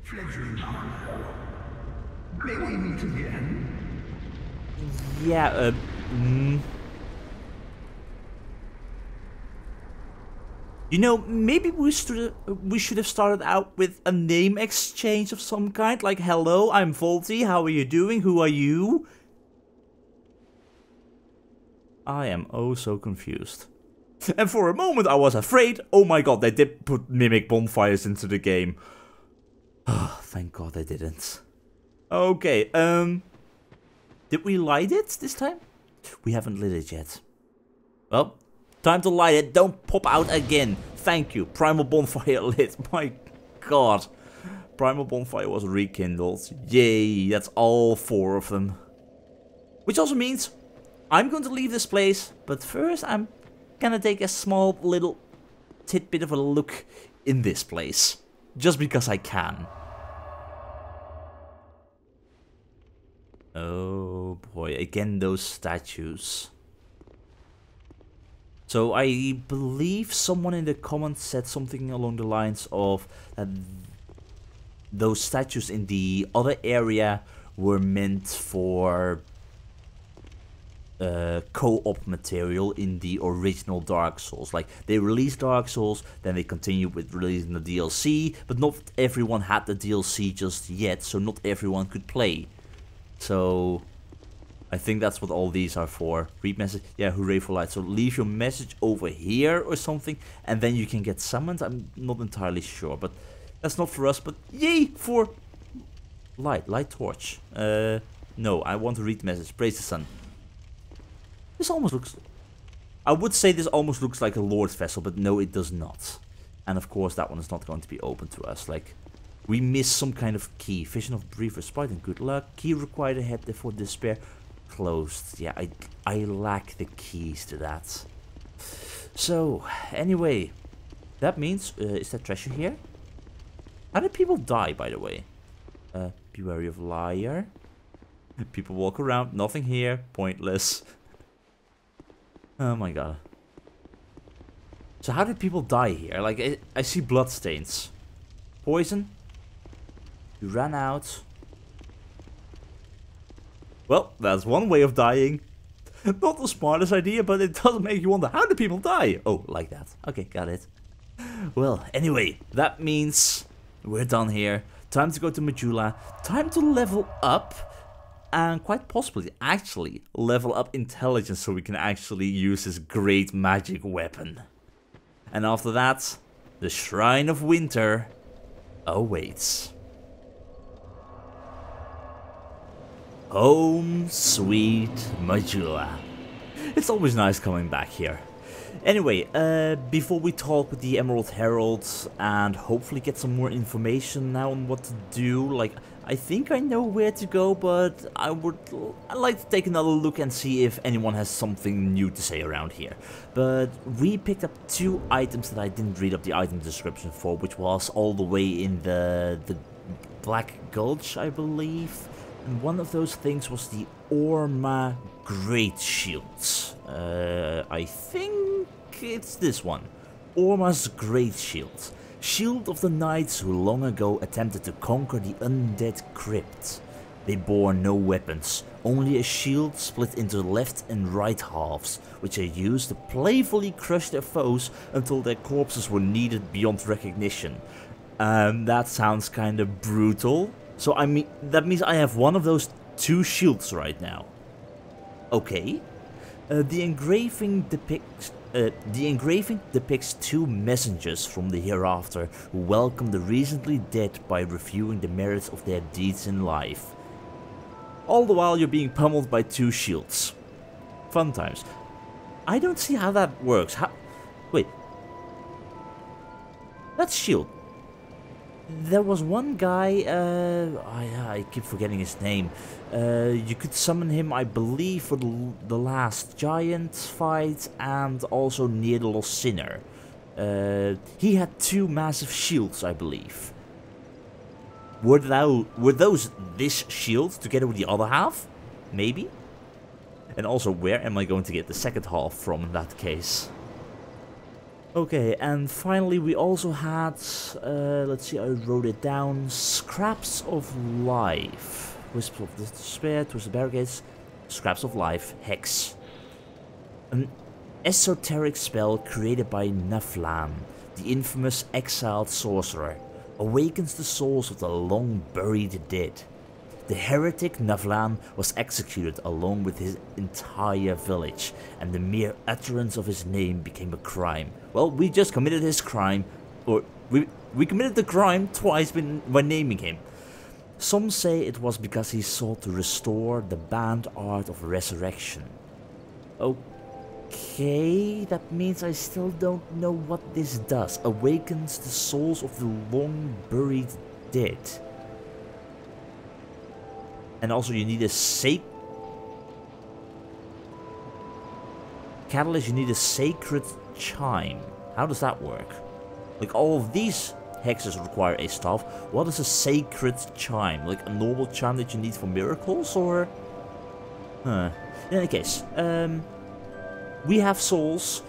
Fledgling armor. May we meet again? Yeah, You know, maybe we should have started out with a name exchange of some kind, like, hello, I'm Volty, how are you doing, who are you? I am oh so confused. And for a moment I was afraid, oh my god, they did put mimic bonfires into the game. Oh, thank god they didn't. Okay, did we light it this time? We haven't lit it yet. Well, time to light it, don't pop out again. Thank you, Primal bonfire lit, my god. Primal bonfire was rekindled, yay, that's all 4 of them. Which also means I'm going to leave this place, but first I'm gonna take a small little tidbit of a look in this place. Just because I can. Oh boy, again those statues. So I believe someone in the comments said something along the lines of those statues in the other area were meant for co-op material in the original Dark Souls. Like, they released Dark Souls, then they continued with releasing the DLC, but not everyone had the DLC just yet, so not everyone could play. So I think that's what all these are for. Read message, yeah, hooray for light. So leave your message over here or something, and then you can get summoned. I'm not entirely sure, but that's not for us, but yay for light torch. No, I want to read the message. Praise the sun. This almost looks... I would say this almost looks like a Lord's vessel, but no, it does not. And of course, that one is not going to be open to us. Like, we miss some kind of key. Vision of brief respite and good luck. Key required ahead for despair. Closed. Yeah, I lack the keys to that. So, anyway. That means... is there treasure here? How did people die, by the way? Be wary of liar. People walk around. Nothing here. Pointless. Oh my god. So how did people die here? Like, I see bloodstains. Poison? You ran out. Well, that's one way of dying. Not the smartest idea, but it does make you wonder, how do people die? Oh, like that. Okay, got it. Well, anyway, that means we're done here. Time to go to Majula. Time to level up. And quite possibly, actually, level up intelligence so we can actually use this great magic weapon. And after that, the Shrine of Winter awaits. Home sweet Majula. It's always nice coming back here. Anyway, before we talk with the Emerald Herald and hopefully get some more information now on what to do, like, I think I know where to go, but I'd like to take another look and see if anyone has something new to say around here. But we picked up 2 items that I didn't read up the item description for, which was all the way in the Black Gulch, I believe. And one of those things was the Orma Great Shields. I think it's this one. Orma's Great Shield. Shield of the knights who long ago attempted to conquer the undead crypt. They bore no weapons, only a shield split into the left and right halves, which they used to playfully crush their foes until their corpses were needed beyond recognition. That sounds kinda brutal. So that means I have one of those 2 shields right now. Okay. The engraving depicts 2 messengers from the hereafter who welcome the recently dead by reviewing the merits of their deeds in life. All the while you're being pummeled by 2 shields. Fun times. I don't see how that works. Wait. That's shield. There was one guy, I keep forgetting his name. You could summon him, I believe, for the last giant fight and also near the Lost Sinner. He had 2 massive shields, I believe. Were those this shield together with the other half? Maybe? And also, where am I going to get the second half from in that case? Okay, and finally we also had, let's see, I wrote it down, Scraps of Life. Wisps of Despair, Twisted Barricades, Scraps of Life, Hex. An esoteric spell created by Naflan, the infamous exiled sorcerer, awakens the souls of the long-buried dead. The heretic Naflan was executed along with his entire village, and the mere utterance of his name became a crime. Well, we just committed his crime, or we committed the crime twice by naming him. Some say it was because he sought to restore the banned art of resurrection. Okay, that means I still don't know what this does. Awakens the souls of the long-buried dead. And also you need a catalyst, you need a sacred chime. How does that work? Like all of these hexes require a staff. What is a sacred chime? Like a normal chime that you need for miracles, or? Huh. In any case, we have souls.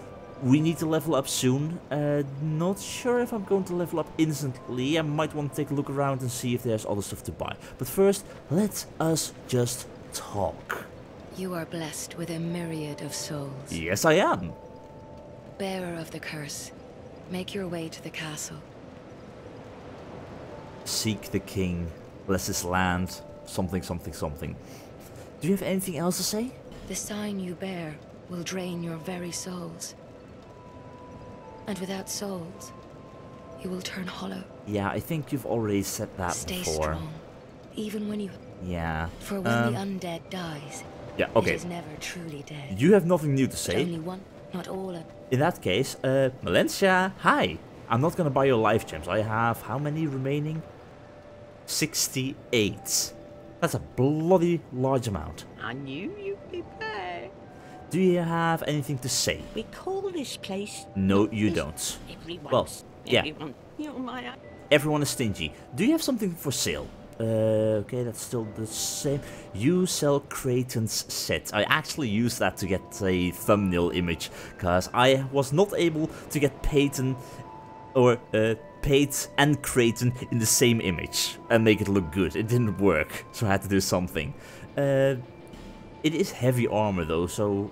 We need to level up soon. Not sure if I'm going to level up instantly. I might want to take a look around and see if there's other stuff to buy. But first, let us just talk. You are blessed with a myriad of souls. Yes, I am. Bearer of the curse, make your way to the castle. Seek the king, bless his land, something, something, something. Do you have anything else to say? The sign you bear will drain your very souls. And without souls, you will turn hollow. Yeah, I think you've already said that Stay before. strong, even when you... Yeah. For when the undead dies, yeah, okay. it is never truly dead. You have nothing new to say. Only one, not all of... In that case, Valencia, hi. I'm not gonna buy your life gems. I have how many remaining? 68. That's a bloody large amount. I knew you'd be back. Do you have anything to say? We call this place... No, you don't. Everyone. Well, yeah. Everyone. You're my... Everyone is stingy. Do you have something for sale? Okay, that's still the same. You sell Creighton's set. I actually used that to get a thumbnail image, because I was not able to get Peyton or Pate and Creighton in the same image and make it look good. It didn't work, so I had to do something. It is heavy armor though, so,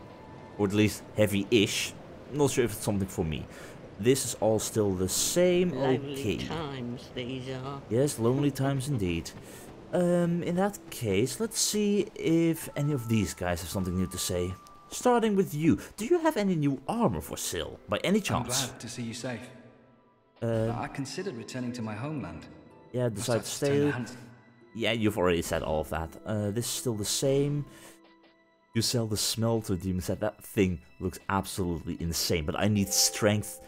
or at least heavy-ish. Not sure if it's something for me. This is all still the same. Lonely Okay. times these are. Yes, lonely times indeed. In that case, let's see if any of these guys have something new to say. Starting with you, do you have any new armor for sale, by any I'm chance? glad to see you safe. I considered returning to my homeland. Yeah, decide to stay. Hand. Yeah, you've already said all of that. This is still the same. You sell the smelter demon set. That thing looks absolutely insane, but I need strength,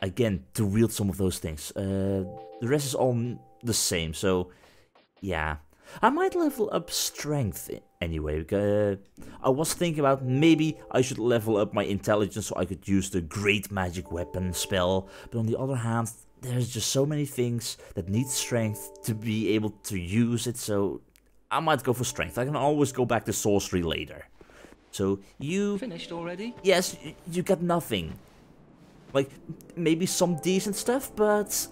again, to wield some of those things. The rest is all the same, so yeah. I might level up strength anyway, because I was thinking about maybe I should level up my intelligence so I could use the great magic weapon spell, but on the other hand, there's just so many things that need strength to be able to use it, so I might go for strength. I can always go back to sorcery later. So you... Finished already? Yes, you got nothing. Like, maybe some decent stuff, but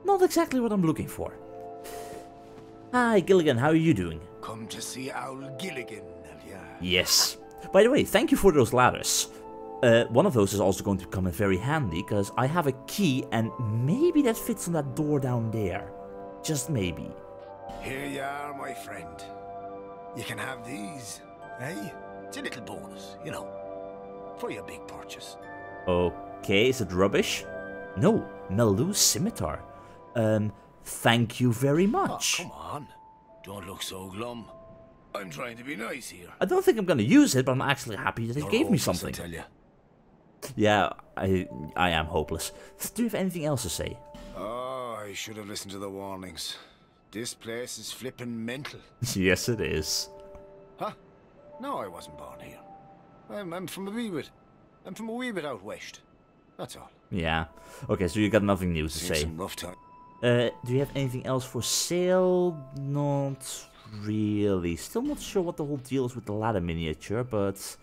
not exactly what I'm looking for. Hi, Gilligan, how are you doing? Come to see Owl Gilligan, have ya? Yes. By the way, thank you for those ladders. One of those is also going to come in very handy, because I have a key, and maybe that fits on that door down there. Just maybe. Here you are, my friend. You can have these, eh? It's a little bonus, you know, for your big purchase. Okay, is it rubbish? No, Melu's scimitar. Thank you very much. Oh, come on. Don't look so glum. I'm trying to be nice here. I don't think I'm gonna use it, but I'm actually happy that he You're gave me hopeless, something. I tell you. Yeah, I am hopeless. Do you have anything else to say? Oh, I should have listened to the warnings. This place is flippin' mental. Yes, it is. Huh? No, I wasn't born here. I'm from a wee bit. I'm from a wee bit out west. That's all. Yeah. Okay, so you got nothing new to Seen say. some rough time. Do you have anything else for sale? Not really. Still not sure what the whole deal is with the ladder miniature, but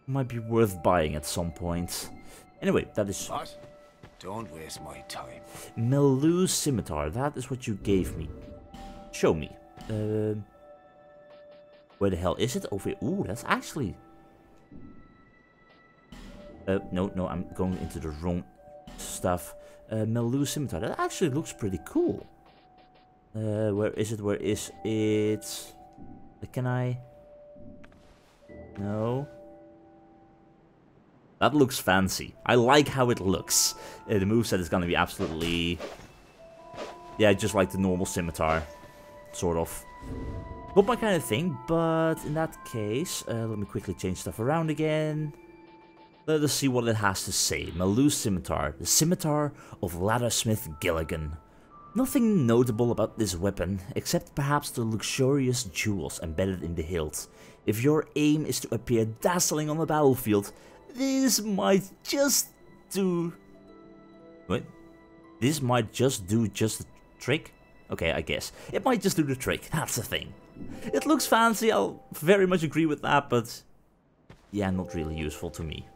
might be worth buying at some point. Anyway, that is... What? Don't waste my time. Melu's scimitar, that is what you gave me. Show me. Where the hell is it? Over here. Ooh, that's actually... no, I'm going into the wrong stuff. Melu's scimitar, that actually looks pretty cool. Where is it? Where is it? Can I... No. That looks fancy. I like how it looks. The moveset is gonna be absolutely... Yeah, just like the normal scimitar. Sort of. Not my kind of thing, but in that case... let me quickly change stuff around again. Let us see what it has to say. Melu's scimitar. The scimitar of laddersmith Gilligan. Nothing notable about this weapon, except perhaps the luxurious jewels embedded in the hilt. If your aim is to appear dazzling on the battlefield, this might just do... What? This might just do the trick? Okay, I guess. It might just do the trick, that's the thing. It looks fancy, I'll very much agree with that, but... Yeah, not really useful to me.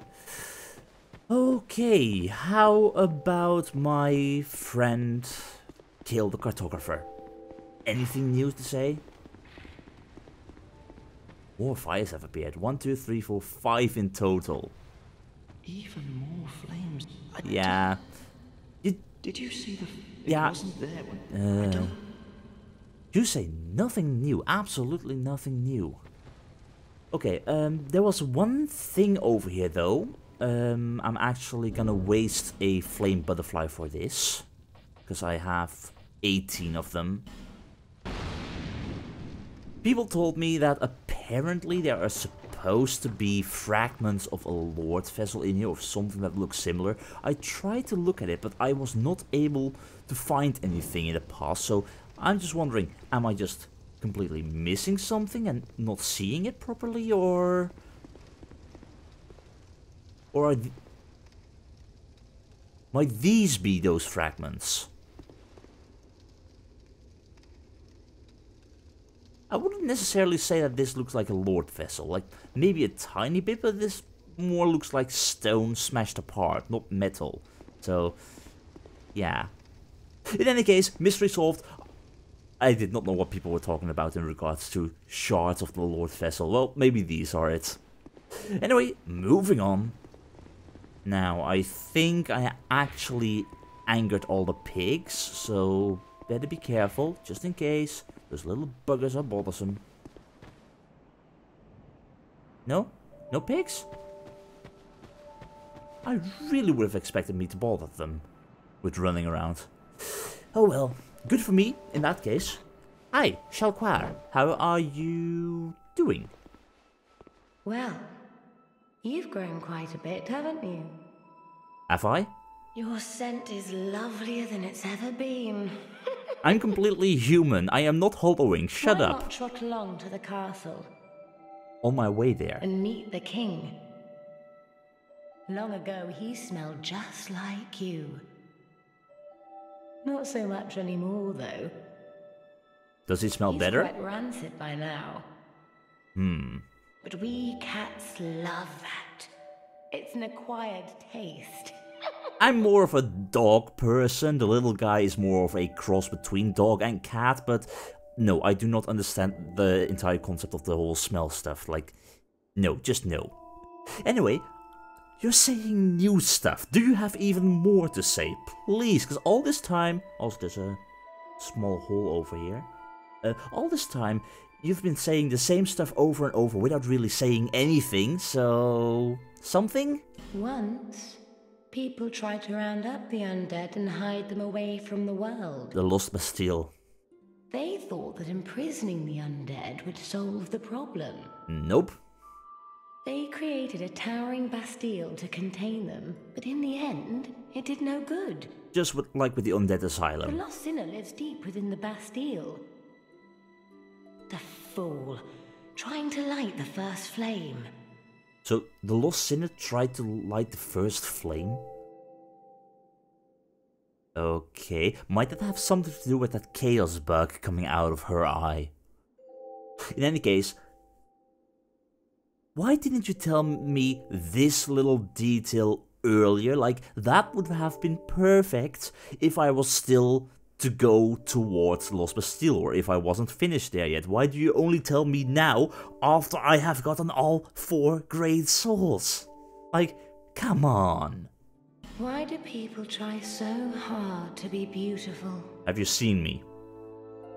Okay, how about my friend Kale the Cartographer? Anything new to say? More fires have appeared. 1, 2, 3, 4, 5 in total. Even more flames. Yeah. Did you see the... Yeah. It wasn't there when... I don't... You say nothing new. Absolutely nothing new. Okay, there was one thing over here though. I'm actually gonna waste a flame butterfly for this. Because I have 18 of them. People told me that apparently there are supposed to be fragments of a lord vessel in here, or something that looks similar. I tried to look at it, but I was not able to find anything in the past, so I'm just wondering, am I just completely missing something and not seeing it properly, or might these be those fragments? I wouldn't necessarily say that this looks like a lord vessel, like maybe a tiny bit, but this more looks like stone smashed apart, not metal. So, yeah. In any case, mystery solved. I did not know what people were talking about in regards to shards of the lord vessel. Well, maybe these are it. Anyway, moving on. Now, I think I actually angered all the pigs, so better be careful, just in case. Those little buggers are bothersome. No? No pigs? I really would have expected me to bother them with running around. Oh well, good for me in that case. Hi, Shalquior. How are you doing? Well, you've grown quite a bit, haven't you? Have I? Your scent is lovelier than it's ever been. I'm completely human. I am not hollowing. Shut up. Why not trot along to the castle? On my way there. And meet the king. Long ago, he smelled just like you. Not so much anymore, though. Does he smell better? He's quite rancid by now. But we cats love that. It's an acquired taste. I'm more of a dog person. The little guy is more of a cross between dog and cat, but no, I do not understand the entire concept of the whole smell stuff. Like, no, just no. Anyway, you're saying new stuff. Do you have even more to say? Please, because all this time... Also, there's a small hole over here. All this time, you've been saying the same stuff over and over without really saying anything, so... Something? Once, people tried to round up the undead and hide them away from the world. The Lost Bastille. They thought that imprisoning the undead would solve the problem. Nope. They created a towering Bastille to contain them, but in the end, it did no good. Just like with the Undead The Asylum. lost sinner lives deep within the Bastille. The fool, trying to light the first flame. So, the Lost Sinner tried to light the first flame? Okay, might that have something to do with that chaos bug coming out of her eye? In any case, why didn't you tell me this little detail earlier. Like, that would have been perfect if I was still to go towards Lost Bastille, or if I wasn't finished there yet. Why do you only tell me now, after I have gotten all 4 great souls? Like, come on. Why do people try so hard to be beautiful? Have you seen me?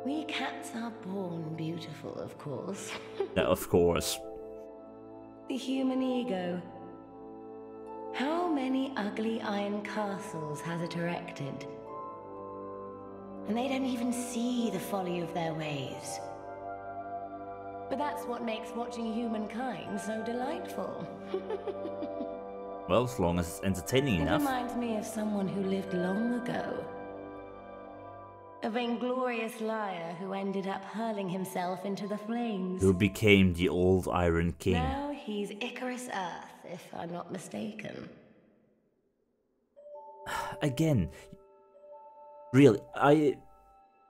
We cats are born beautiful, of course. Of course. The human ego. How many ugly iron castles has it erected? And they don't even see the folly of their ways. But that's what makes watching humankind so delightful. Well, as long as it's entertaining enough. It reminds me of someone who lived long ago. A vainglorious liar who ended up hurling himself into the flames. Who became the old Iron King. Now he's Icarus Earth, if I'm not mistaken. Again, really,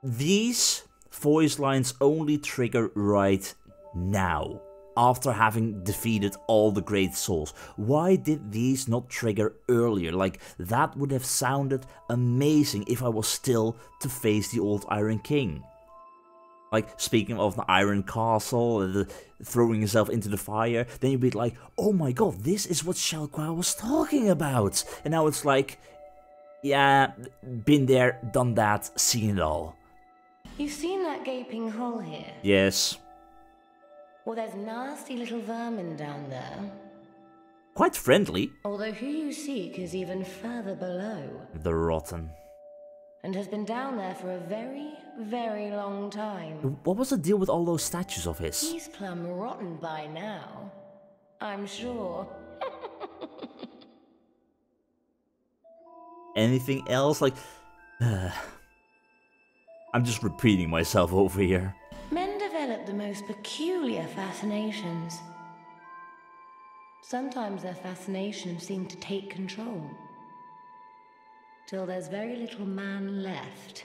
these voice lines only trigger right now, after having defeated all the great souls. Why did these not trigger earlier? Like, that would have sounded amazing if I was still to face the old Iron King. Like, speaking of the Iron Castle, throwing yourself into the fire, then you'd be like, oh my god, this is what Shalquior was talking about. And now it's like, yeah, been there, done that, seen it all. You've seen that gaping hole here? Yes. Well, there's nasty little vermin down there. Quite friendly. Although who you seek is even further below. The Rotten. And has been down there for a very, very long time. What was the deal with all those statues of his? He's plumb rotten by now, I'm sure. Anything else? Like, I'm just repeating myself over here. Men develop the most peculiar fascinations. Sometimes their fascinations seem to take control. Till there's very little man left.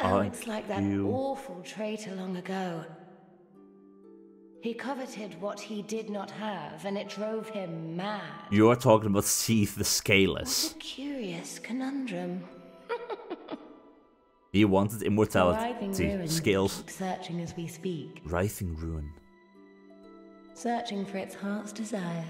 Oh, it's like that awful traitor long ago. He coveted what he did not have, and it drove him mad. You are talking about Seath the Scaleless. What a curious conundrum. He wanted immortality. Scales. Keep searching as we speak. Writhing ruin. Searching for its heart's desire.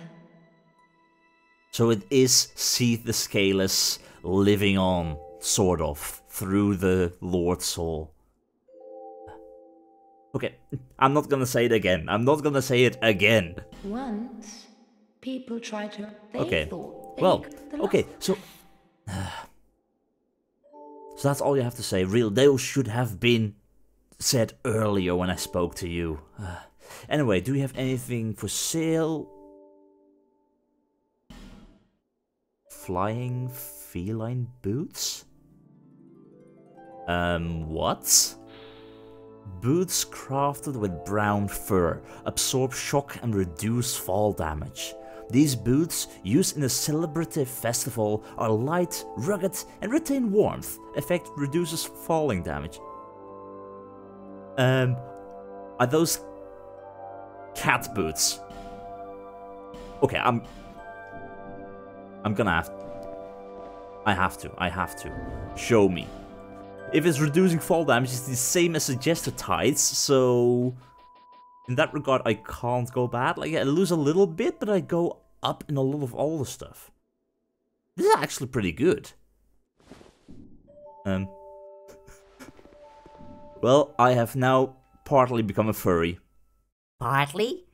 So it is Seath the Scaleless living on, sort of, through the Lord Soul. Okay, I'm not gonna say it again. I'm not gonna say it again. Once, people tried to... So that's all you have to say. Real, those should have been said earlier when I spoke to you. Anyway, do you have anything for sale? Flying feline boots? What? Boots crafted with brown fur, absorb shock and reduce fall damage. These boots, used in a celebrative festival, are light, rugged, and retain warmth. Effect reduces falling damage. Are those cat boots? Okay, I'm gonna have... I have to. Show me. If it's reducing fall damage, it's the same as suggested tides, so... in that regard, I can't go bad. Like, I lose a little bit, but I go up in a lot of all the stuff. This is actually pretty good. Well, I have now partly become a furry. Partly?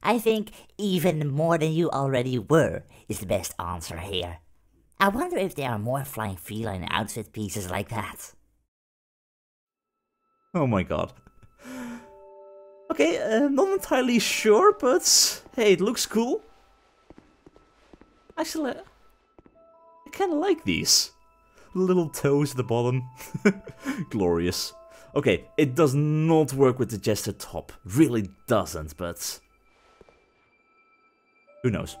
I think even more than you already were is the best answer here. I wonder if there are more flying feline outfit pieces like that. Oh my god. Okay, not entirely sure, but hey, it looks cool. Actually, I kinda like these. Little toes at the bottom. Glorious. Okay, it does not work with the Jester top. Really doesn't, but... who knows?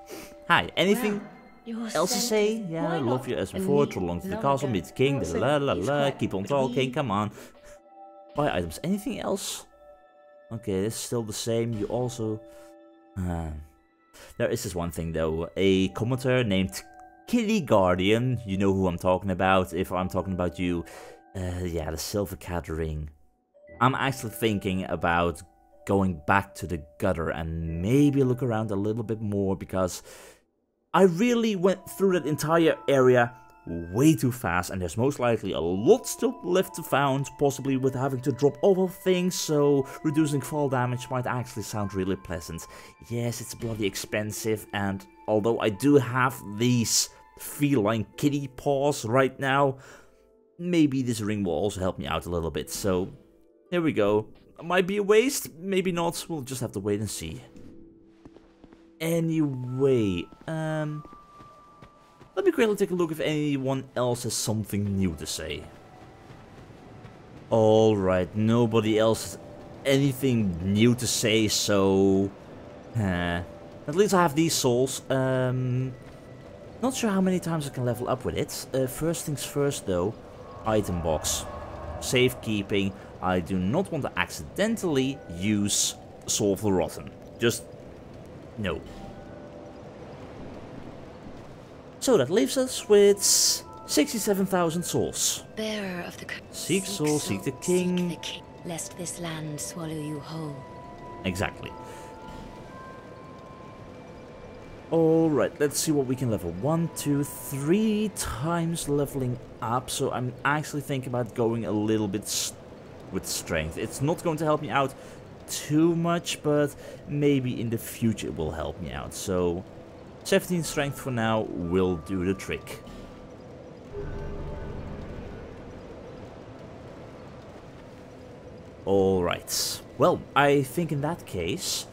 Hi, anything else to say? Yeah, I love you as before, troll along to the castle, meet the king, la la la, keep on talking, come on. Buy items, anything else? Okay, it's still the same, you also... There is this one thing though, a commenter named Kitty Guardian, you know who I'm talking about, if I'm talking about you, yeah, the silver cat ring. I'm actually thinking about going back to the gutter and maybe look around a little bit more, because I really went through that entire area way too fast, and there's most likely a lot still left to found, possibly with having to drop over things, so reducing fall damage might actually sound really pleasant. Yes, it's bloody expensive, and although I do have these feline kitty paws right now, maybe this ring will also help me out a little bit, so here we go. Might be a waste, maybe not, we'll just have to wait and see. Anyway, let me quickly take a look if anyone else has something new to say. Alright, nobody else has anything new to say, so... at least I have these souls. Not sure how many times I can level up with it. First things first though, item box. Safekeeping. I do not want to accidentally use Soul of the Rotten. Just... no. So that leaves us with 67,000 souls. Bearer of the Seek soul, seek the king. Lest this land swallow you whole. Exactly. Alright, let's see what we can level. 1, 2, 3 times leveling up. So I'm actually thinking about going a little bit with strength. It's not going to help me out too much, but maybe in the future it will help me out. So 17 strength for now will do the trick. Alright, well, I think in that case,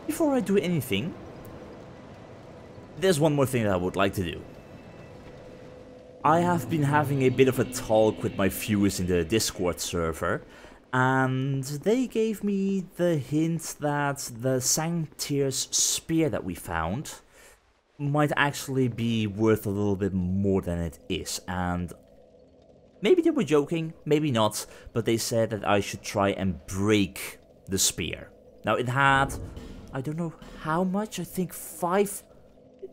before I do anything, there's one more thing that I would like to do. I have been having a bit of a talk with my viewers in the Discord server, and they gave me the hint that the Santier's spear that we found might actually be worth a little bit more than it is. And maybe they were joking, maybe not, but they said that I should try and break the spear. Now it had, I don't know how much, I think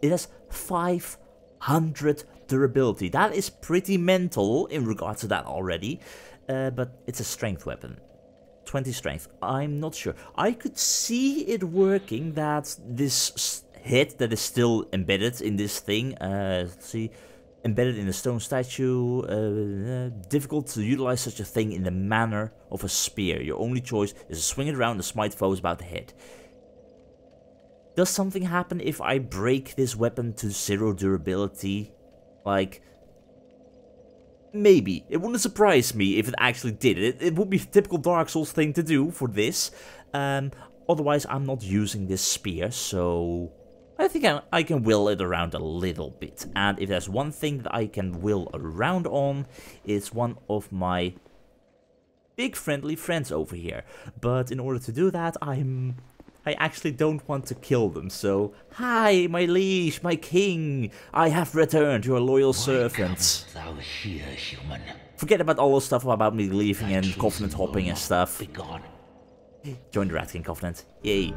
it has 500 durability. That is pretty mental in regards to that already. But it's a strength weapon. 20 strength. I'm not sure. I could see it working, that this head that is still embedded in this thing. Let's see. Embedded in a stone statue. Difficult to utilize such a thing in the manner of a spear. Your only choice is to swing it around and smite foes about the head. Does something happen if I break this weapon to 0 durability? Like... maybe. It wouldn't surprise me if it actually did. It would be a typical Dark Souls thing to do for this. Otherwise, I'm not using this spear, so... I think I can will it around a little bit. And if there's one thing that I can will around on, it's one of my big friendly friends over here. But in order to do that, I actually don't want to kill them, so... Hi, my liege, my king! I have returned, your loyal servant. Thou here, human? Forget about all the stuff about me leaving and covenant hopping and stuff. Be gone. Join the Rat King Covenant. Yay.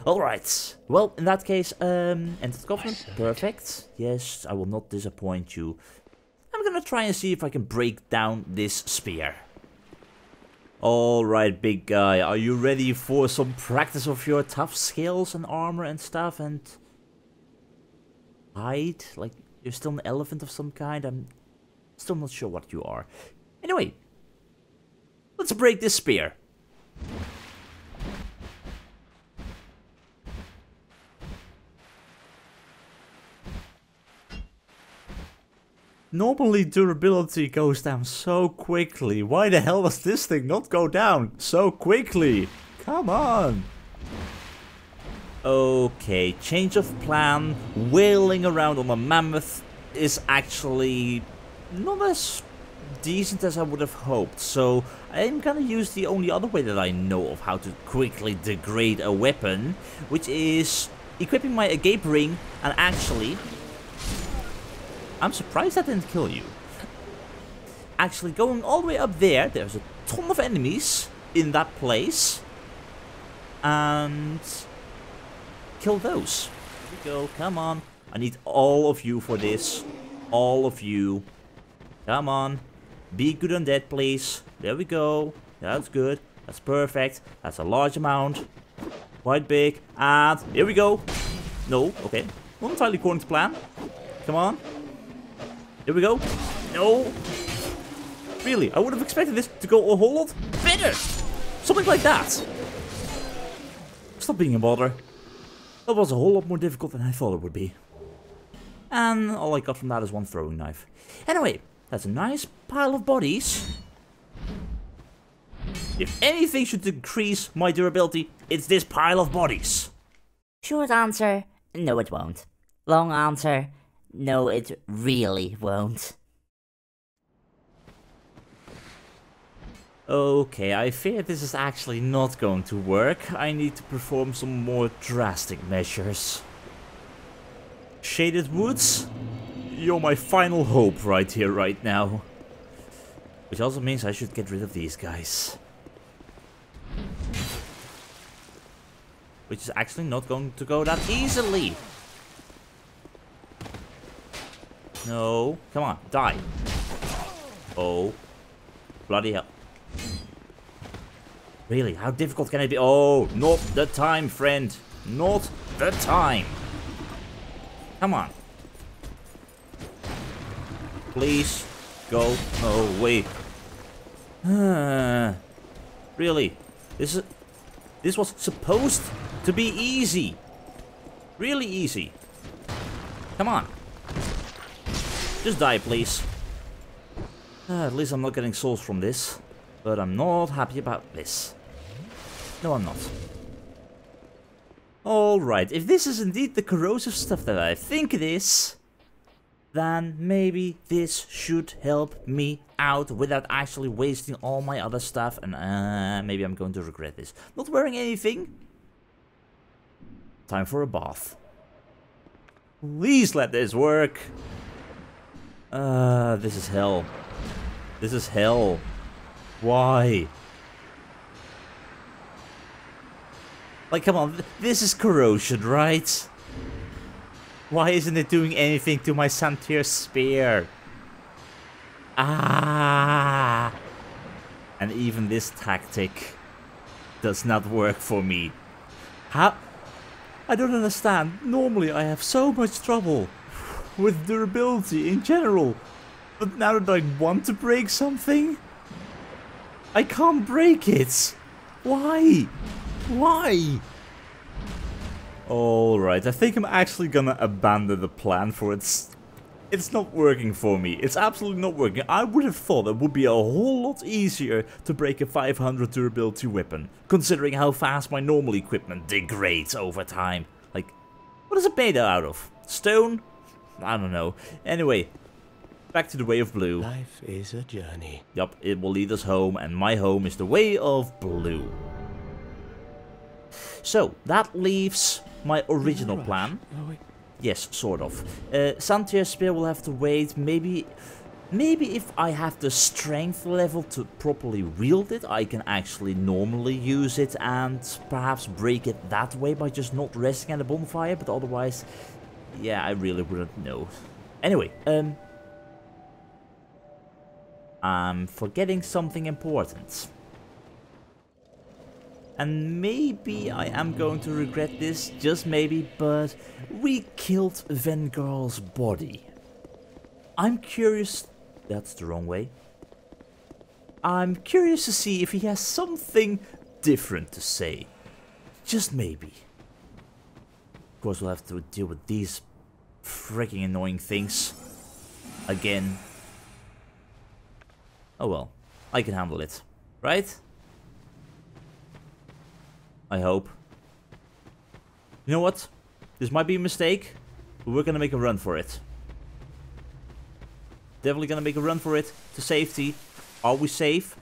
Alright. Well, in that case, enter the Covenant. Perfect. Yes, I will not disappoint you. I'm gonna try and see if I can break down this spear. Alright, big guy, are you ready for some practice of your tough skills and armor and stuff and... hide? Like, you're still an elephant of some kind? I'm still not sure what you are. Anyway, let's break this spear. Normally durability goes down so quickly. Why the hell does this thing not go down so quickly? Come on. Okay, change of plan. Wailing around on a mammoth is actually not as decent as I would have hoped. So I'm gonna use the only other way that I know of how to quickly degrade a weapon, which is equipping my agape ring and actually... I'm surprised that didn't kill you. Actually, going all the way up there, there's a ton of enemies in that place. and kill those. Here we go, come on. I need all of you for this. All of you. Come on. Be good on that, please. There we go. That's good. That's perfect. That's a large amount. Quite big. And here we go. No, okay. Not entirely according to plan. Come on. Here we go. No. Really, I would have expected this to go a whole lot better. Something like that. Stop being a bother. That was a whole lot more difficult than I thought it would be. And all I got from that is one throwing knife. Anyway, that's a nice pile of bodies. If anything should decrease my durability, it's this pile of bodies. Short answer, no it won't. Long answer, no it really won't. Okay, I fear this is actually not going to work. I need to perform some more drastic measures. Shaded woods? You're my final hope right here, right now. Which also means I should get rid of these guys. Which is actually not going to go that easily. No, come on, die. Oh, bloody hell. Really, how difficult can it be? Oh, not the time, friend. Not the time. Come on. Please, go away. Really, this was supposed to be easy. Really easy. Come on. Just die, please. At least I'm not getting souls from this. But I'm not happy about this. No, I'm not. Alright, if this is indeed the corrosive stuff that I think it is, then maybe this should help me out without actually wasting all my other stuff. And maybe I'm going to regret this. Not wearing anything. Time for a bath. Please let this work. This is hell. This is hell. Why? Like, come on, this is corrosion, right? Why isn't it doing anything to my santier spear? Ah! And even this tactic does not work for me. How? I don't understand. Normally I have so much trouble with durability in general. But now that I want to break something, I can't break it. Why? Why? Alright, I think I'm actually gonna abandon the plan for it's not working for me. It's absolutely not working. I would have thought it would be a whole lot easier to break a 500 durability weapon, considering how fast my normal equipment degrades over time. Like, what is it made out of? Stone? I don't know. Anyway, back to the way of blue. Life is a journey. Yup, it will lead us home, and my home is the way of blue. So, that leaves my original plan. Yes, sort of. Santier Spear will have to wait. Maybe if I have the strength level to properly wield it, I can actually normally use it and perhaps break it that way by just not resting at a bonfire. But otherwise, yeah, I really wouldn't know. Anyway, I'm forgetting something important. And maybe I am going to regret this, just maybe, but we killed Vengarl's body. I'm curious... That's the wrong way. I'm curious to see if he has something different to say. Just maybe. Of course, we'll have to deal with these freaking annoying things again. Oh well, I can handle it, right? I hope. You know what? This might be a mistake, but we're gonna make a run for it. Definitely gonna make a run for it to safety. Are we safe?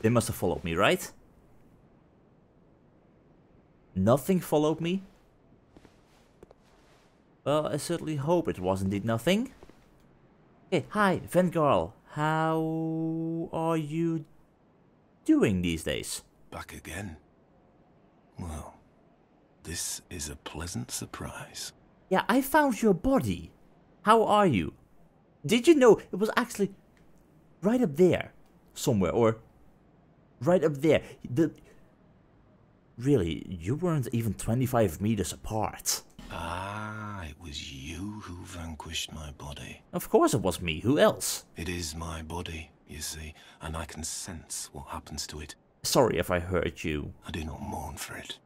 They must have followed me, right? Nothing followed me? Well, I certainly hope it was indeed nothing. Okay, hi, Vengarl. How are you doing these days? Back again. Well, this is a pleasant surprise. Yeah, I found your body. How are you? Did you know it was actually right up there somewhere, or right up there? Really, you weren't even 25 meters apart. Ah, it was you who vanquished my body. Of course it was me. Who else? It is my body, you see, and I can sense what happens to it. Sorry if I hurt you. I do not mourn for it.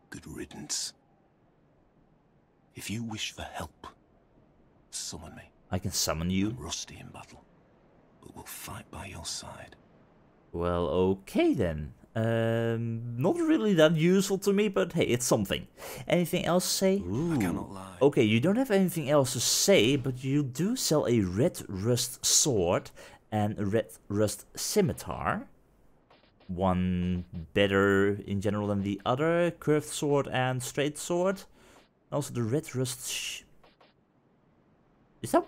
Good riddance. If you wish for help, summon me. I can summon you? I'm rusty in battle, but will fight by your side. Well, okay then. Not really that useful to me, but hey, it's something. Anything else to say? Ooh. I cannot lie. Okay, you don't have anything else to say, but you do sell a red rust sword and a red rust scimitar. One better in general than the other, curved sword and straight sword. Also the red rust is that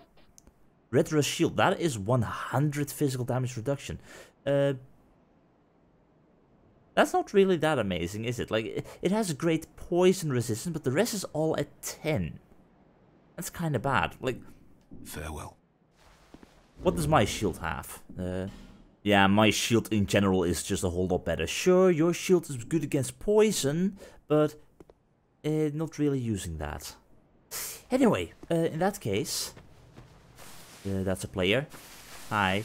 red rust shield? That is 100 physical damage reduction. That's not really that amazing, is it? Like, it has great poison resistance, but the rest is all at 10. That's kind of bad. Like, farewell. What does my shield have? Yeah, my shield in general is just a whole lot better. Sure, your shield is good against poison, but not really using that. Anyway, in that case, that's a player. Hi.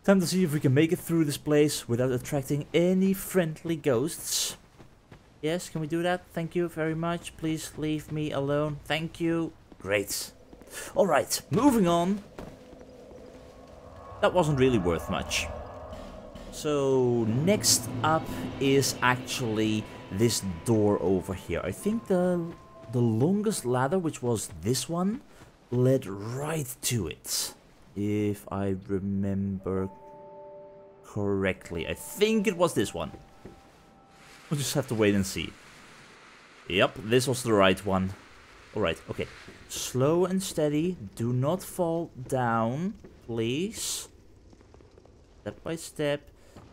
Time to see if we can make it through this place without attracting any friendly ghosts. Yes, can we do that? Thank you very much. Please leave me alone. Thank you. Great. Alright, moving on. That wasn't really worth much. So, next up is actually this door over here. I think the longest ladder, which was this one, led right to it. If I remember correctly. I think it was this one. We'll just have to wait and see. Yep, this was the right one. Alright, okay. Slow and steady. Do not fall down, please. Step by step.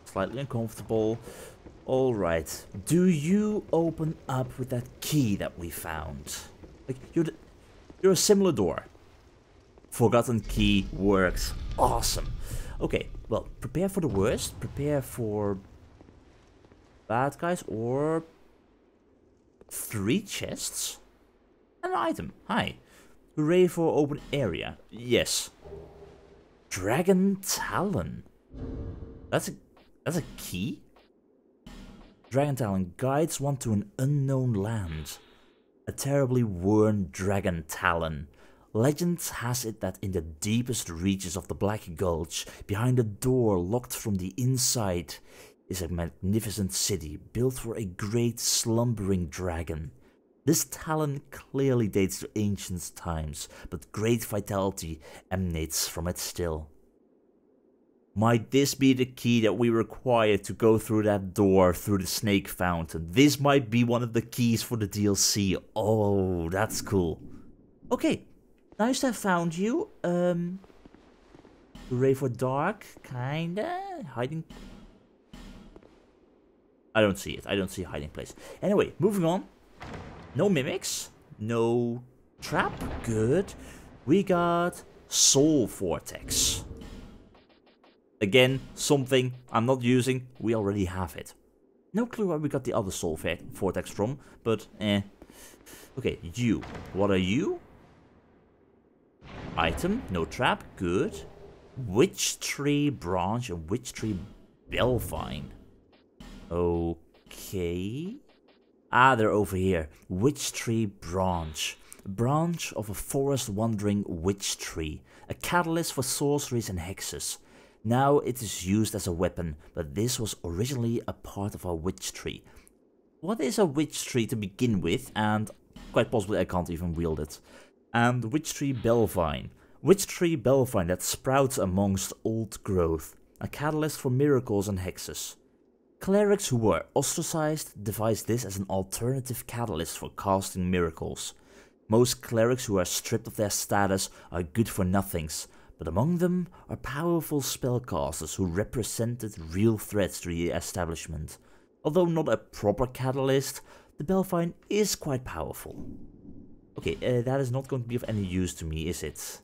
Slightly uncomfortable. Alright. Do you open up with that key that we found? Like, you're a similar door. Forgotten key works. Awesome. Okay, well, prepare for the worst. Prepare for bad guys or 3 chests. An item. Hi. Hooray for open area. Yes. Dragon Talon. That's a key? Dragon Talon guides one to an unknown land. A terribly worn dragon talon. Legend has it that in the deepest reaches of the Black Gulch, behind a door locked from the inside, is a magnificent city built for a great slumbering dragon. This talon clearly dates to ancient times, but great vitality emanates from it still. Might this be the key that we require to go through that door through the snake fountain? This might be one of the keys for the DLC. Oh, that's cool. Okay, nice to have found you. Hooray for dark, kinda. Hiding. I don't see it. I don't see a hiding place. Anyway, moving on. No mimics. No trap. Good. We got Soul Vortex. Again, something I'm not using. We already have it. No clue where we got the other Soul Vortex from, but Okay, you. What are you? Item. No trap. Good. Witch Tree Branch and Witch Tree Belvine. Okay. Ah, they're over here. Witch Tree Branch. Branch of a forest-wandering witch tree. A catalyst for sorceries and hexes. Now it is used as a weapon, but this was originally a part of our witch tree. What is a witch tree to begin with? And quite possibly I can't even wield it. And Witch Tree Belvine. Witch Tree Belvine that sprouts amongst old growth. A catalyst for miracles and hexes. Clerics who were ostracized devised this as an alternative catalyst for casting miracles. Most clerics who are stripped of their status are good for nothings, but among them are powerful spellcasters who represented real threats to the establishment. Although not a proper catalyst, the Belfine is quite powerful. Okay, that is not going to be of any use to me, is it?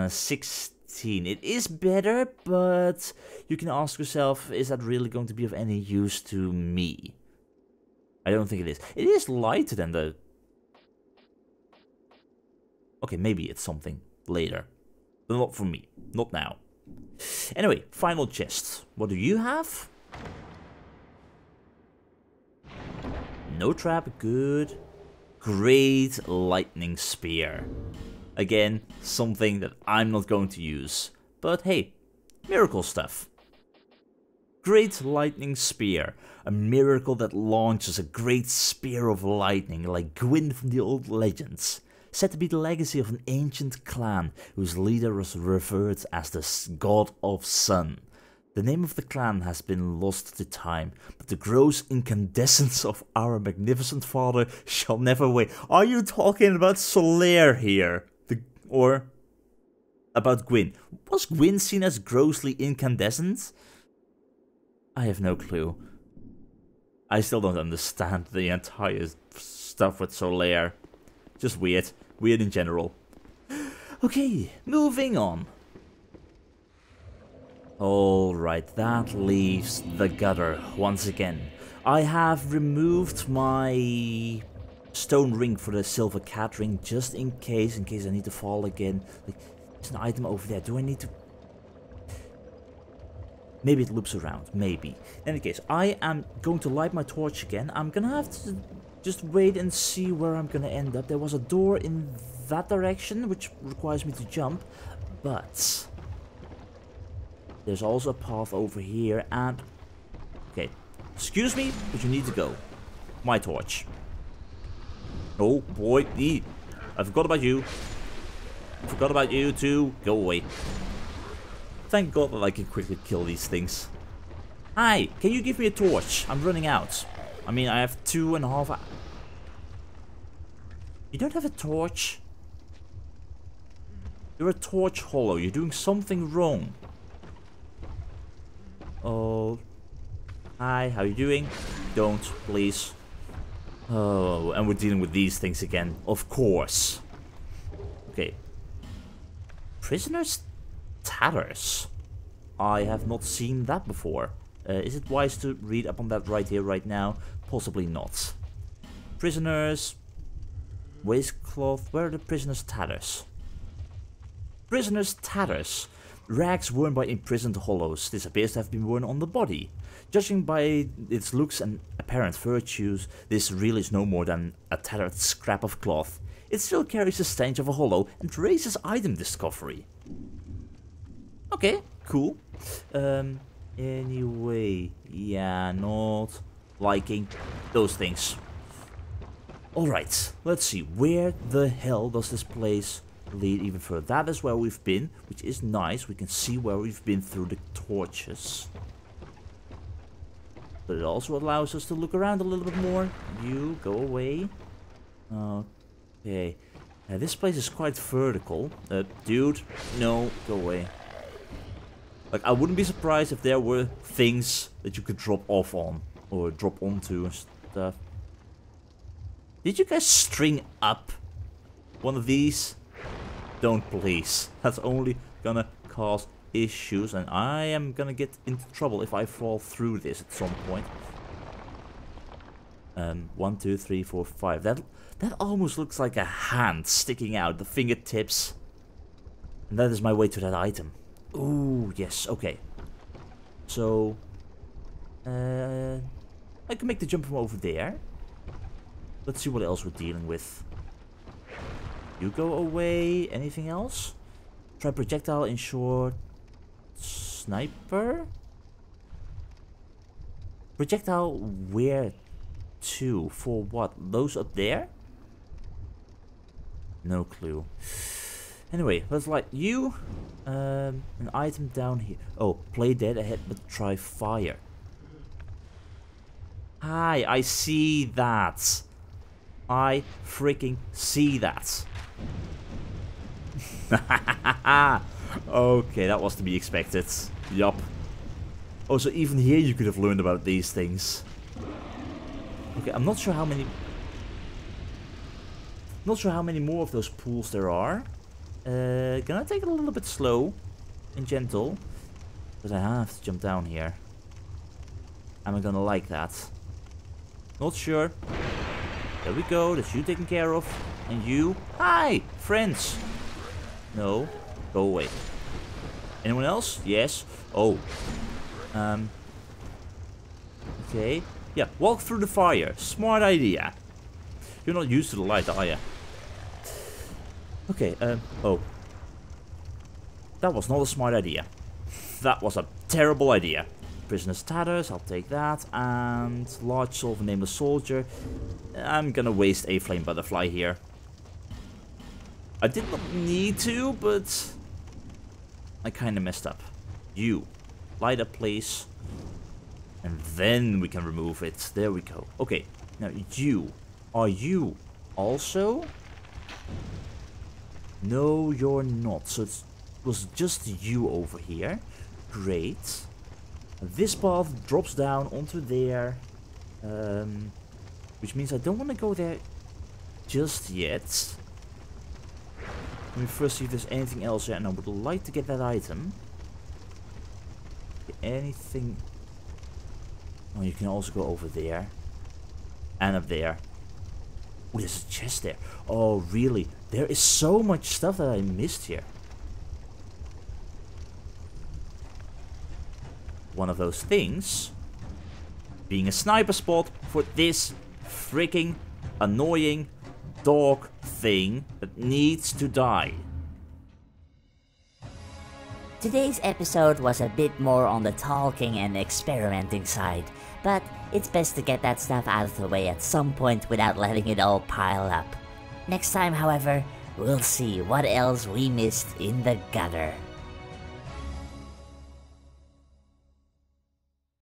16. It is better, but you can ask yourself, is that really going to be of any use to me? I don't think it is. It is lighter than the... Okay, maybe it's something later. But not for me. Not now. Anyway, final chest. What do you have? No trap, good. Great lightning spear. Again, something that I'm not going to use. But hey, miracle stuff. Great lightning spear. A miracle that launches a great spear of lightning like Gwyn from the old legends. Said to be the legacy of an ancient clan whose leader was revered as the god of sun. The name of the clan has been lost to time, but the gross incandescence of our magnificent father shall never wane. Are you talking about Solaire here? Or about Gwyn? Was Gwyn seen as grossly incandescent? I have no clue. I still don't understand the entire stuff with Solaire. Just weird. Weird in general. Okay, moving on. Alright, that leaves the gutter once again. I have removed my stone ring for the silver cat ring just in case I need to fall again. Like, there's an item over there. Do I need to... Maybe it loops around. Maybe. In any case, I am going to light my torch again. I'm gonna have to just wait and see where I'm gonna end up. There was a door in that direction, which requires me to jump. But there's also a path over here and... Okay. Excuse me, but you need to go. My torch. Oh boy, I forgot about you. Forgot about you too. Go away. Thank God that I can quickly kill these things. Hi, can you give me a torch? I'm running out. I mean, I have 2.5 You don't have a torch? You're a torch hollow. You're doing something wrong. Oh. Hi, how you doing? Don't, please. Oh, and we're dealing with these things again. Of course. Okay. Prisoner's tatters. I have not seen that before. Is it wise to read up on that right here, right now? Possibly not. Prisoners. Waistcloth. Where are the prisoner's tatters? Prisoner's tatters. Rags worn by imprisoned hollows. This appears to have been worn on the body. Judging by its looks and apparent virtues, this really is no more than a tattered scrap of cloth. It still carries the stench of a hollow and raises item discovery. Okay, cool. Anyway, yeah, not liking those things. Alright, let's see. Where the hell does this place lead even further? That is where we've been, which is nice. We can see where we've been through the torches. But it also allows us to look around a little bit more. You, go away. Okay. This place is quite vertical. Dude, no, go away. Like, I wouldn't be surprised if there were things that you could drop off on. Or drop onto and stuff. Did you guys string up one of these? Don't, please. That's only gonna cause issues, and I am gonna get into trouble if I fall through this at some point. 1, 2, 3, 4, 5. That almost looks like a hand sticking out, the fingertips. And that is my way to that item. Ooh, yes, okay. So, I can make the jump from over there. Let's see what else we're dealing with. You go away. Anything else? Try projectile in short. Sniper? Projectile where to? For what? Those up there? No clue. Anyway, let's light you. An item down here. Oh, play dead ahead but try fire. Hi, I see that. I freaking see that. Okay, that was to be expected. Yup. Oh, so even here you could have learned about these things. Okay, I'm not sure how many... Not sure how many more of those pools there are. Gonna take it a little bit slow and gentle. Because I have to jump down here. Am I gonna like that? Not sure. There we go, that's you taken care of. And you... Hi! Friends! No. Go away. Anyone else? Yes. Oh. Okay. Yeah, walk through the fire. Smart idea. You're not used to the light, are you? Okay, oh. That was not a smart idea. That was a terrible idea. Prisoner's tatters, I'll take that. And large soul of a nameless soldier. I'm gonna waste a flame butterfly here. I did not need to, but I kinda messed up. You. Light up, please. And then we can remove it. There we go. Okay, now you. Are you also? No, you're not. So it was just you over here. Great. This path drops down onto there. Which means I don't want to go there just yet. Let me first see if there's anything else there. And I would like to get that item. Anything... Oh, you can also go over there. And up there. Oh, there's a chest there. Oh, really? There is so much stuff that I missed here. One of those things being a sniper spot for this freaking annoying dog thing that needs to die. Today's episode was a bit more on the talking and experimenting side, but it's best to get that stuff out of the way at some point without letting it all pile up. Next time, however, we'll see what else we missed in the gutter.